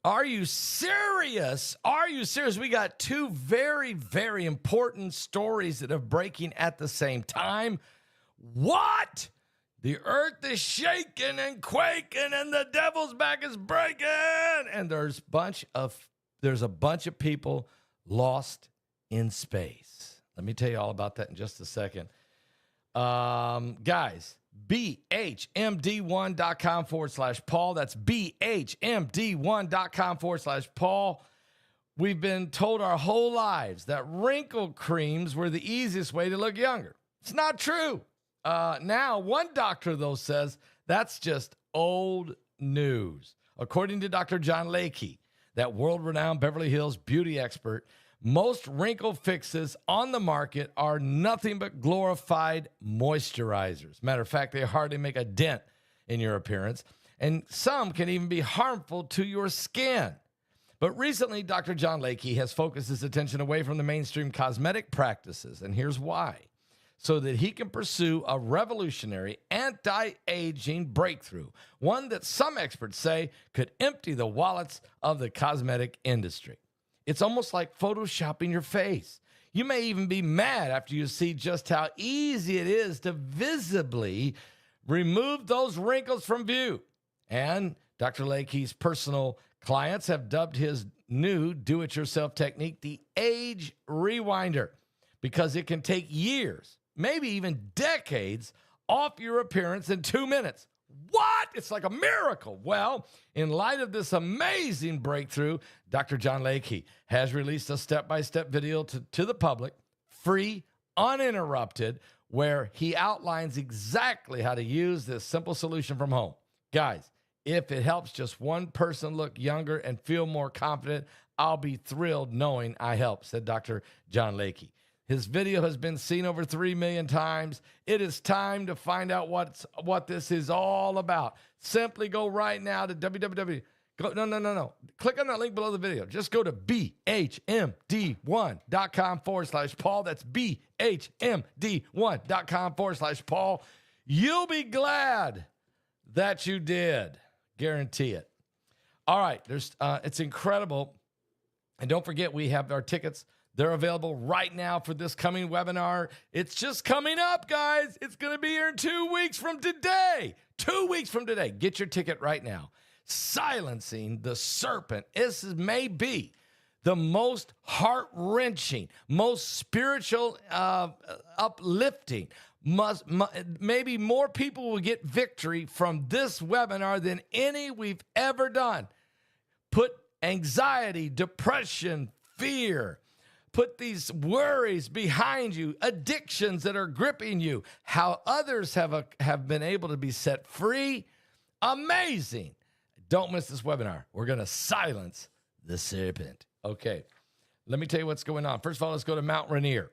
Are you serious? Are you serious? We got two very, very important stories that are breaking at the same time. What? The earth is shaking and quaking and the devil's back is breaking. And there's a bunch of people lost in space. Let me tell you all about that in just a second. Guys, BHMD1.com/Paul. That's BHMD1.com/Paul. We've been told our whole lives that wrinkle creams were the easiest way to look younger. It's not true. Now, one doctor, though, says that's just old news. According to Dr. John Lakey, that world-renowned Beverly Hills beauty expert, most wrinkle fixes on the market are nothing but glorified moisturizers. Matter of fact, they hardly make a dent in your appearance, and some can even be harmful to your skin. But recently, Dr. John Lakey has focused his attention away from the mainstream cosmetic practices, and here's why. So that he can pursue a revolutionary anti-aging breakthrough, one that some experts say could empty the wallets of the cosmetic industry. It's almost like photoshopping your face. You may even be mad after you see just how easy it is to visibly remove those wrinkles from view. And Dr. Lakey's personal clients have dubbed his new do-it-yourself technique the Age Rewinder, because it can take years, maybe even decades, off your appearance in 2 minutes. What? It's like a miracle. Well, in light of this amazing breakthrough, Dr. John Lakey has released a step-by-step video to the public, free, uninterrupted, where he outlines exactly how to use this simple solution from home. Guys, if it helps just one person look younger and feel more confident, I'll be thrilled knowing I helped, said Dr. John Lakey. His video has been seen over 3 million times. It is time to find out what this is all about. Simply go right now to www. No. Click on that link below the video. Just go to BHMD1.com/Paul. That's BHMD1.com/Paul. You'll be glad that you did. Guarantee it. All right. It's incredible. And don't forget, we have our tickets. They're available right now for this coming webinar. It's just coming up, guys. It's going to be here in 2 weeks from today. 2 weeks from today. Get your ticket right now. Silencing the Serpent. This may be the most heart-wrenching, most spiritual, uplifting. Maybe more people will get victory from this webinar than any we've ever done. Put anxiety, depression, fear. Put these worries behind you, addictions that are gripping you, how others have been able to be set free. Amazing. Don't miss this webinar. We're going to silence the serpent. Okay, let me tell you what's going on. First of all, let's go to Mount Rainier.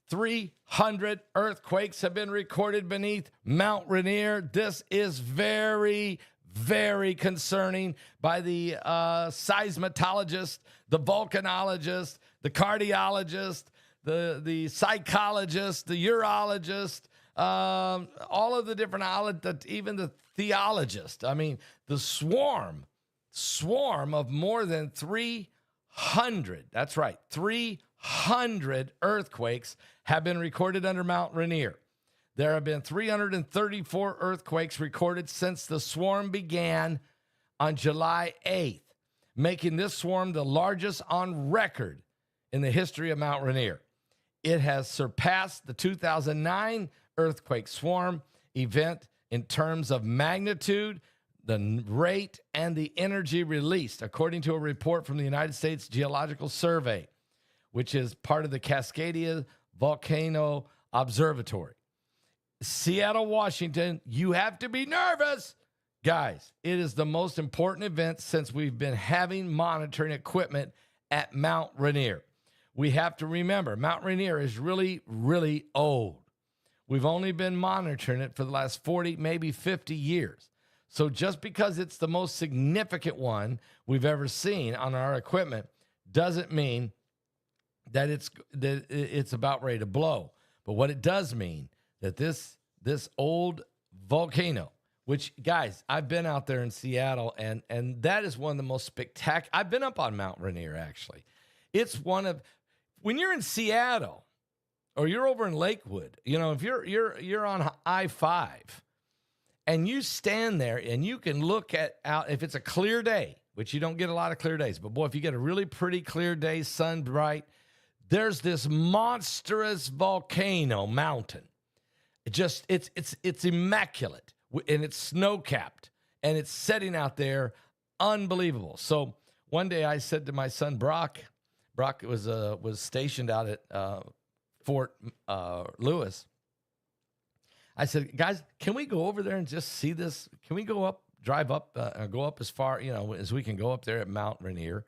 300 earthquakes have been recorded beneath Mount Rainier. This is very, very concerning by the seismologist, the volcanologist, the cardiologist, the psychologist, the urologist, all of the different, even the theologist. I mean, the swarm of more than 300, that's right, 300 earthquakes have been recorded under Mount Rainier. There have been 334 earthquakes recorded since the swarm began on July 8th, making this swarm the largest on record in the history of Mount Rainier. It has surpassed the 2009 earthquake swarm event in terms of magnitude, the rate, and the energy released, according to a report from the United States Geological Survey, which is part of the Cascadia Volcano Observatory. Seattle, Washington, you have to be nervous. Guys, it is the most important event since we've been having monitoring equipment at Mount Rainier. We have to remember, Mount Rainier is really, really old. We've only been monitoring it for the last 40, maybe 50 years. So just because it's the most significant one we've ever seen on our equipment doesn't mean that it's about ready to blow. But what it does mean that this old volcano, which, guys, I've been out there in Seattle, and that is one of the most spectacular. I've been up on Mount Rainier, actually. It's one of, when you're in Seattle or you're over in Lakewood, if you're on I-5 and you stand there and you can look out, if it's a clear day, which you don't get a lot of clear days, but boy, if you get a really pretty clear day, sun bright, there's this monstrous volcano mountain. It's immaculate, and it's snow-capped, and it's setting out there, unbelievable. So one day I said to my son Brock was stationed out at Fort Lewis. I said, guys, can we go over there and just see this? Can we drive up, go up as far as we can go up there at Mount Rainier?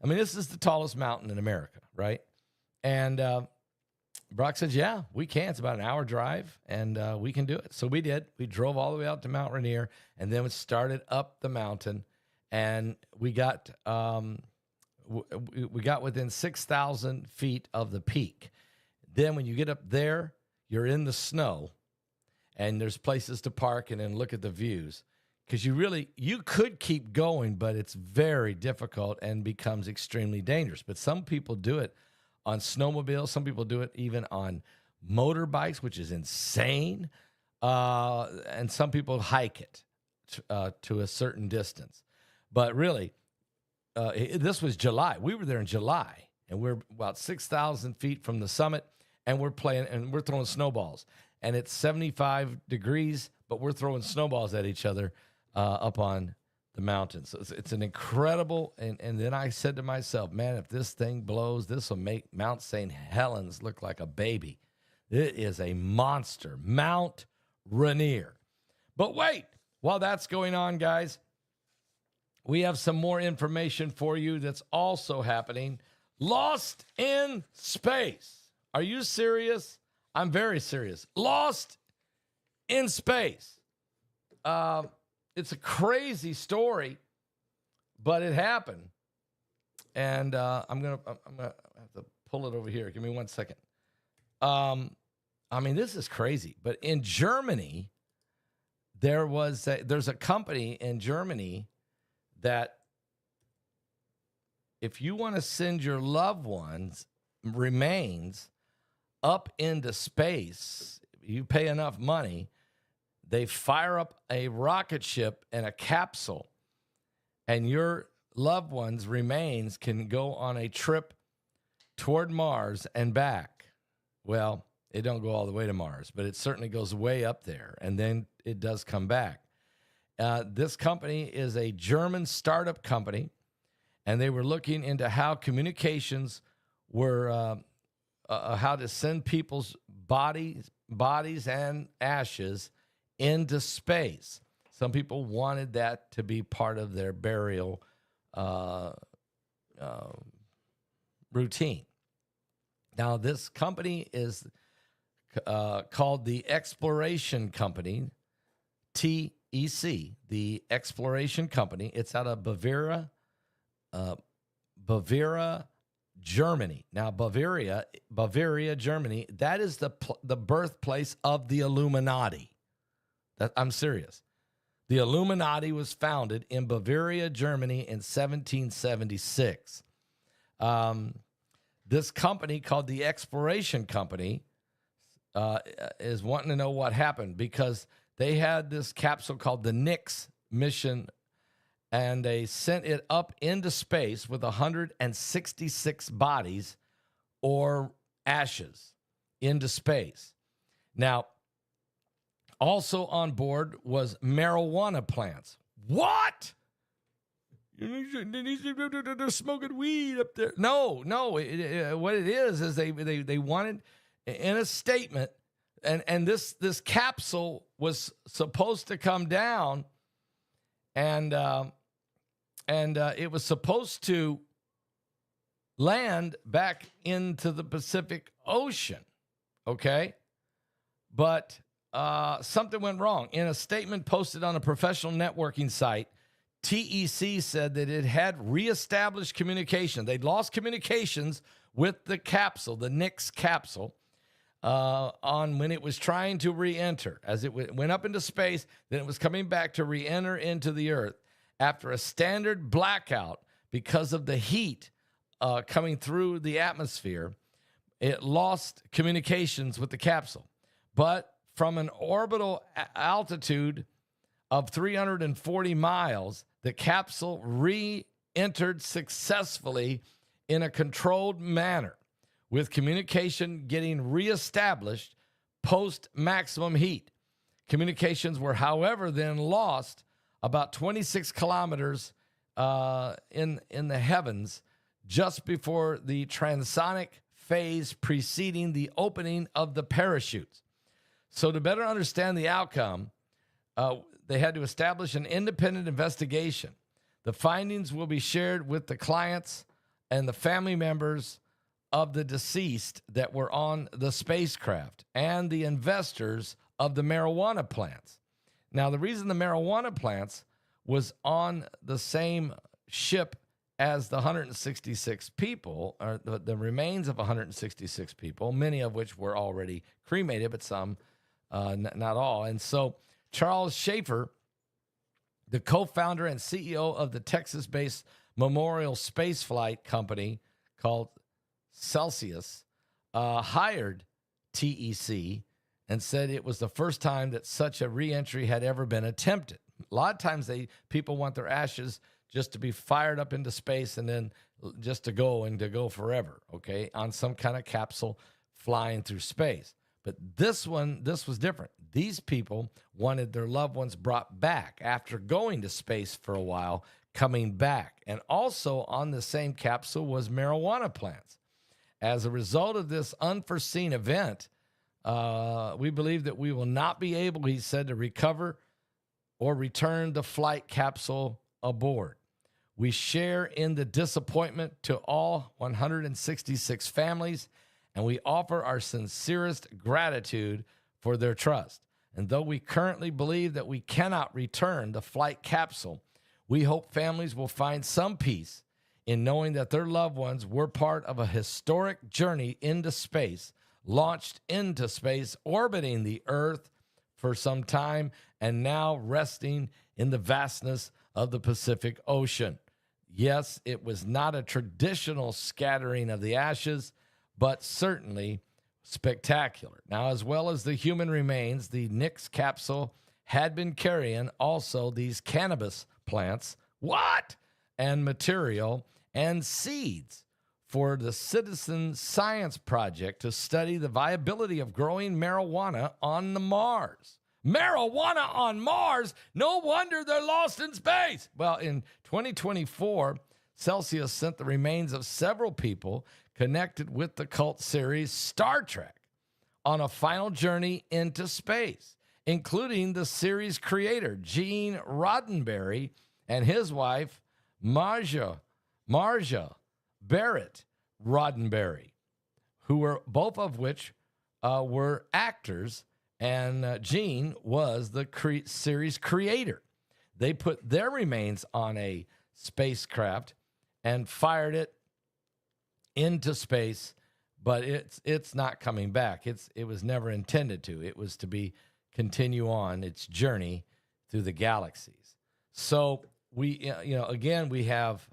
I mean, this is the tallest mountain in America, right? And Brock said, yeah, we can. It's about an hour drive, and we can do it. So we did. We drove all the way out to Mount Rainier, and then we started up the mountain, and we got within 6,000 feet of the peak. Then when you get up there, you're in the snow, and there's places to park and then look at the views, because you could keep going, but it's very difficult and becomes extremely dangerous. But some people do it on snowmobiles. Some people do it even on motorbikes, which is insane. And some people hike it to a certain distance. But really, this was July. We were there in July, and we're about 6,000 feet from the summit, and we're throwing snowballs. And it's 75 degrees, but we're throwing snowballs at each other up on the mountains. So it's an incredible, and then I said to myself, man, if this thing blows, this will make Mount St. Helens look like a baby. It is a monster, Mount Rainier. But wait, while that's going on, guys, we have some more information for you that's also happening. Lost in space. Are you serious? I'm very serious. Lost in space. It's a crazy story, but it happened. And I'm gonna have to pull it over here. Give me 1 second. This is crazy. But in Germany, there's a company in Germany that if you want to send your loved ones' remains up into space, you pay enough money, they fire up a rocket ship and a capsule, and your loved ones' remains can go on a trip toward Mars and back. Well, it don't go all the way to Mars, but it certainly goes way up there, and then it does come back. This company is a German startup company, and they were looking into how communications were, how to send people's bodies and ashes into space. Some people wanted that to be part of their burial routine. Now, this company is called the Exploration Company, TEC, the Exploration Company. It's out of Bavaria, Germany. Now, Bavaria, Germany, that is the birthplace of the Illuminati. I'm serious. The Illuminati was founded in Bavaria, Germany in 1776. This company called the Exploration Company is wanting to know what happened, because they had this capsule called the Nix mission, and they sent it up into space with 166 bodies or ashes into space. Now, also on board was marijuana plants. What? They're smoking weed up there. No. What it is they wanted in a statement, and this capsule was supposed to come down, and it was supposed to land back into the Pacific Ocean. Okay, but something went wrong. In a statement posted on a professional networking site, TEC said that it had reestablished communication. They'd lost communications with the capsule, the Nix capsule, on when it was trying to re-enter. As it went up into space, then it was coming back to re-enter into the Earth. After a standard blackout because of the heat coming through the atmosphere, it lost communications with the capsule. But from an orbital altitude of 340 miles, the capsule re-entered successfully in a controlled manner, with communication getting reestablished post-maximum heat. Communications were, however, then lost about 26 kilometers in the heavens just before the transonic phase preceding the opening of the parachutes. So to better understand the outcome, they had to establish an independent investigation. The findings will be shared with the clients and the family members of the deceased that were on the spacecraft and the investors of the marijuana plants. Now, the reason the marijuana plants was on the same ship as the 166 people, or the remains of 166 people, many of which were already cremated, but some, not all. And so Charles Schaefer, the co-founder and CEO of the Texas-based Memorial Spaceflight Company called Celsius, hired TEC and said it was the first time that such a reentry had ever been attempted. A lot of times people want their ashes just to be fired up into space and then just to go forever, okay, on some kind of capsule flying through space. But this was different. These people wanted their loved ones brought back after going to space for a while, coming back. And also on the same capsule was marijuana plants. As a result of this unforeseen event, we believe that we will not be able, he said, to recover or return the flight capsule aboard. We share in the disappointment to all 166 families, and we offer our sincerest gratitude for their trust. And though we currently believe that we cannot return the flight capsule, we hope families will find some peace in knowing that their loved ones were part of a historic journey into space, launched into space, orbiting the Earth for some time, and now resting in the vastness of the Pacific Ocean. Yes, it was not a traditional scattering of the ashes, but certainly spectacular. Now, as well as the human remains, the Nix capsule had been carrying also these cannabis plants, and material and seeds for the Citizen Science Project to study the viability of growing marijuana on the Mars. Marijuana on Mars? No wonder they're lost in space. Well, in 2024, Celsius sent the remains of several people connected with the cult series Star Trek on a final journey into space, including the series creator, Gene Roddenberry, and his wife, Marja Barrett Roddenberry, who were both of which were actors, and Gene was the series creator. They put their remains on a spacecraft and fired it into space, but it's not coming back. It was never intended to. It was to continue on its journey through the galaxies. So we have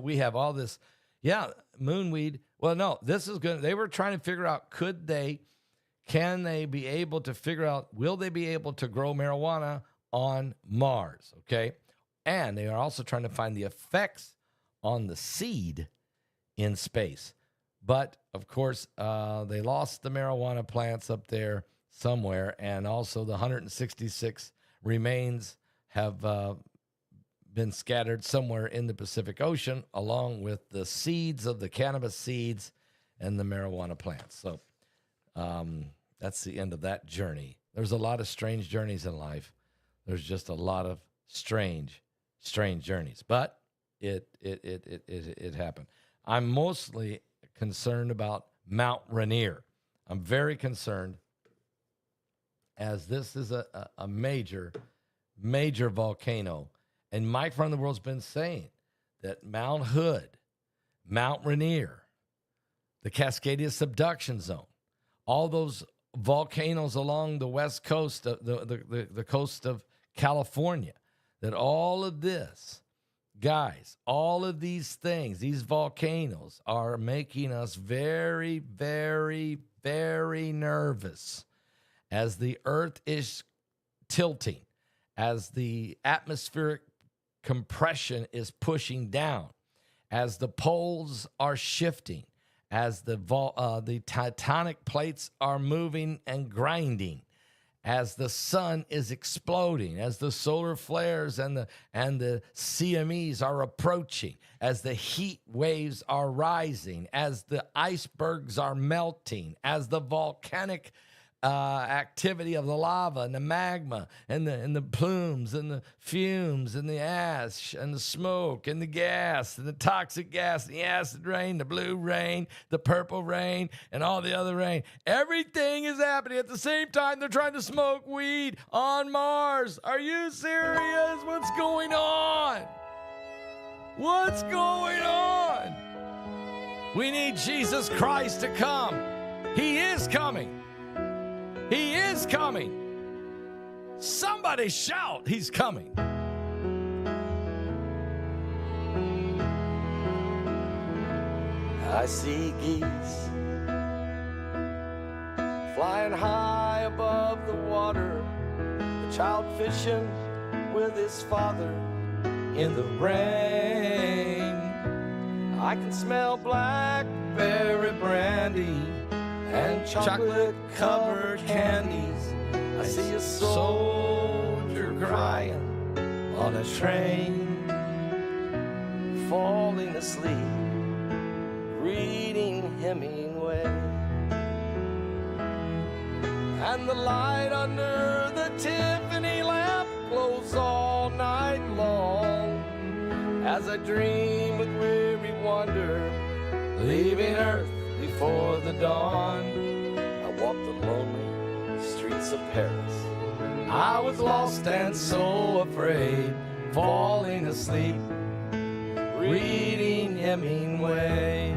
we have all this, moonweed. Well, no, this is good. They were trying to figure out, can they be able to figure out, will they be able to grow marijuana on Mars? Okay. And they are also trying to find the effects on the seed in space. But of course, they lost the marijuana plants up there somewhere. And also the 166 remains have been scattered somewhere in the Pacific Ocean, along with the seeds of the cannabis seeds and the marijuana plants. So that's the end of that journey. There's a lot of strange journeys in life. There's just a lot of strange journeys, but it happened. I'm mostly concerned about Mount Rainier. I'm very concerned, as this is a major volcano. And Mike from the World's been saying that Mount Hood, Mount Rainier, the Cascadia subduction zone, all those volcanoes along the west coast, the coast of California, that all of this, guys, all of these things, these volcanoes are making us very, very, very nervous as the earth is tilting, as the atmospheric compression is pushing down, as the poles are shifting, as the tectonic plates are moving and grinding, as the sun is exploding, as the solar flares and the CMEs are approaching, as the heat waves are rising, as the icebergs are melting, as the volcanic activity of the lava and the magma and the plumes and the fumes and the ash and the smoke and the gas and the toxic gas and the acid rain, the blue rain, the purple rain, and all the other rain. Everything is happening at the same time. They're trying to smoke weed on Mars. Are you serious? What's going on? What's going on? We need Jesus Christ to come. He is coming. He is coming. Somebody shout, he's coming. I see geese flying high above the water, a child fishing with his father in the rain. I can smell blackberry brandy and chocolate-covered candies. I see a soldier crying on a train, falling asleep, reading Hemingway. And the light under the Tiffany lamp glows all night long as I dream with weary wonder, leaving Earth before the dawn. I walked the lonely streets of Paris. I was lost and so afraid, falling asleep, reading Hemingway.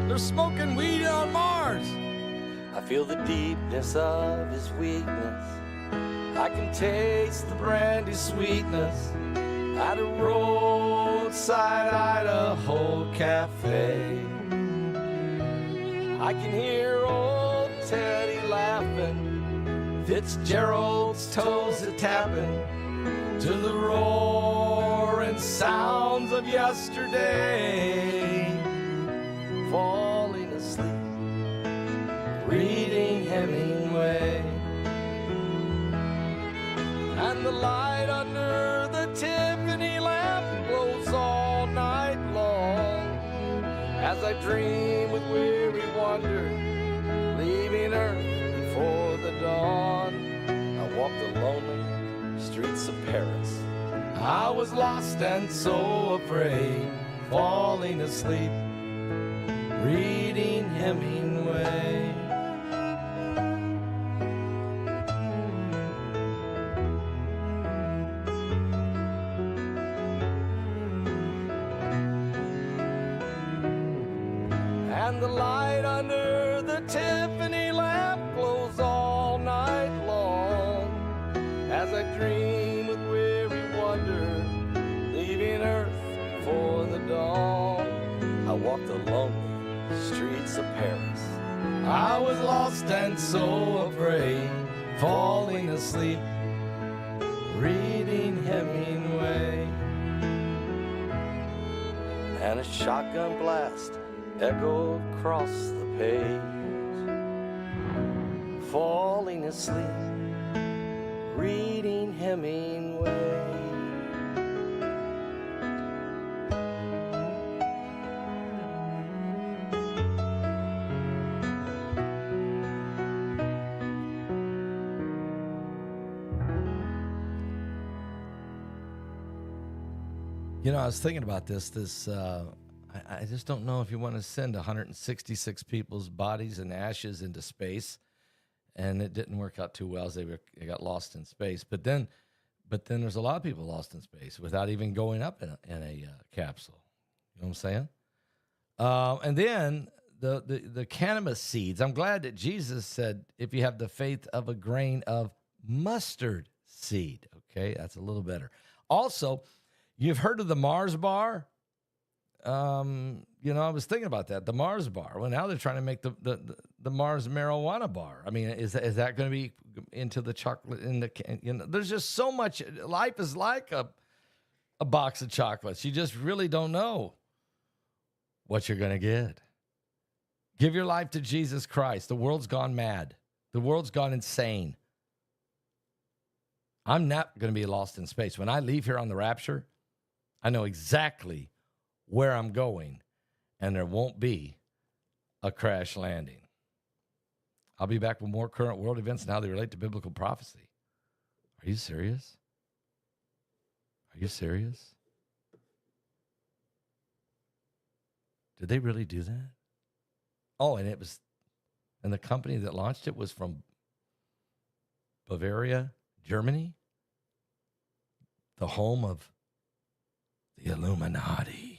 They're smoking weed on Mars. I feel the deepness of his weakness. I can taste the brandy sweetness at a roadside Idaho cafe. I can hear old Teddy laughing, Fitzgerald's toes a-tapping to the roaring sounds of yesterday. Falling asleep, reading Hemingway. And the light under the Tiffany lamp glows all night long as I dream with weary wonder, leaving Earth before the dawn. I walked the lonely streets of Paris. I was lost and so afraid, falling asleep, reading Hemingway. And the light under the Tiffany lamp glows all night long as I dream with weary wonder, leaving Earth before the dawn. I walked the lonely streets of Paris. I was lost and so afraid, falling asleep, reading Hemingway. And a shotgun blast echoed across the page, falling asleep, reading Hemingway. You know, I was thinking about this. I just don't know if you want to send 166 people's bodies and ashes into space, and it didn't work out too well as they got lost in space. But then But then there's a lot of people lost in space without even going up in a capsule. You know what I'm saying? And then the cannabis seeds. I'm glad that Jesus said, if you have the faith of a grain of mustard seed. Okay, that's a little better. Also, you've heard of the Mars bar. I was thinking about that. The Mars bar. Well, now they're trying to make the Mars marijuana bar. I mean, is that going to be into the chocolate? There's just so much. Life is like a box of chocolates. You just really don't know what you're going to get. Give your life to Jesus Christ. The world's gone mad. The world's gone insane. I'm not going to be lost in space. When I leave here on the rapture, I know exactly where I'm going, and there won't be a crash landing. I'll be back with more current world events and how they relate to biblical prophecy. Are you serious? Are you serious? Did they really do that? Oh, and the company that launched it was from Bavaria, Germany, the home of the Illuminati.